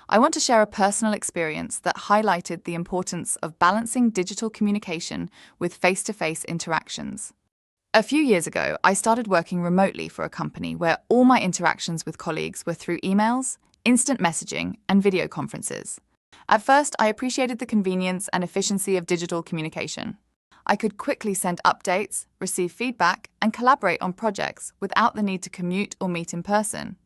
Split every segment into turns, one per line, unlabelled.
I want to share a personal experience that highlighted the importance of balancing digital communication with face-to-face interactions. A few years ago, I started working remotely for a company where all my interactions with colleagues were through emails, instant messaging, and video conferences. At first, I appreciated the convenience and efficiency of digital communication. I could quickly send updates, receive feedback, and collaborate on projects without the need to commute or meet in person.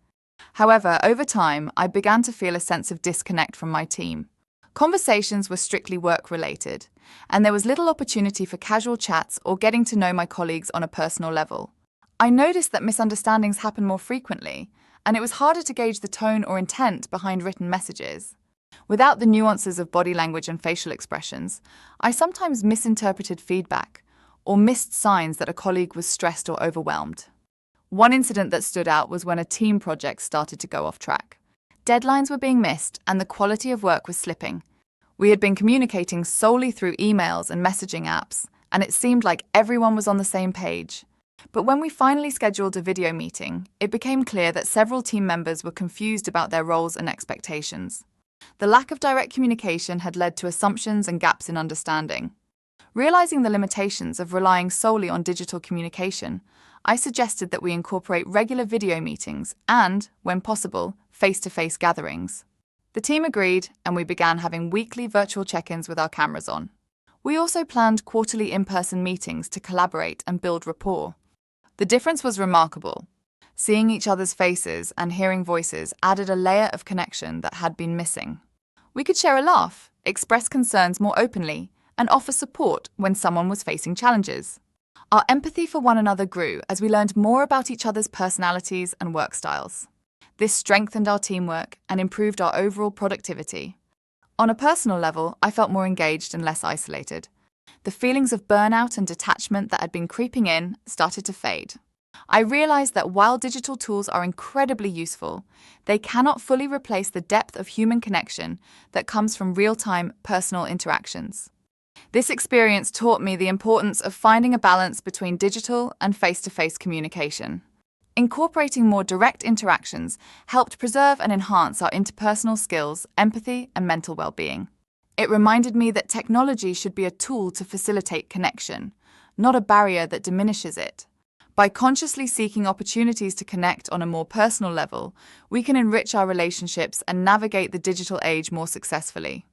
However, over time, I began to feel a sense of disconnect from my team. Conversations were strictly work-related, and there was little opportunity for casual chats or getting to know my colleagues on a personal level. I noticed that misunderstandings happen more frequently, and it was harder to gauge the tone or intent behind written messages. Without the nuances of body language and facial expressions, I sometimes misinterpreted feedback or missed signs that a colleague was stressed or overwhelmed. One incident that stood out was when a team project started to go off track. Deadlines were being missed and the quality of work was slipping. We had been communicating solely through emails and messaging apps, and it seemed like everyone was on the same page. But when we finally scheduled a video meeting, it became clear that several team members were confused about their roles and expectations. The lack of direct communication had led to assumptions and gaps in understanding. Realizing the limitations of relying solely on digital communication, I suggested that we incorporate regular video meetings and, when possible, face-to-face gatherings. The team agreed, and we began having weekly virtual check-ins with our cameras on. We also planned quarterly in-person meetings to collaborate and build rapport. The difference was remarkable. Seeing each other's faces and hearing voices added a layer of connection that had been missing. We could share a laugh, express concerns more openly, and offer support when someone was facing challenges. Our empathy for one another grew as we learned more about each other's personalities and work styles. This strengthened our teamwork and improved our overall productivity. On a personal level, I felt more engaged and less isolated. The feelings of burnout and detachment that had been creeping in started to fade. I realized that while digital tools are incredibly useful, they cannot fully replace the depth of human connection that comes from real-time personal interactions. This experience taught me the importance of finding a balance between digital and face-to-face communication. Incorporating more direct interactions helped preserve and enhance our interpersonal skills, empathy, and mental well-being. It reminded me that technology should be a tool to facilitate connection, not a barrier that diminishes it. By consciously seeking opportunities to connect on a more personal level, we can enrich our relationships and navigate the digital age more successfully.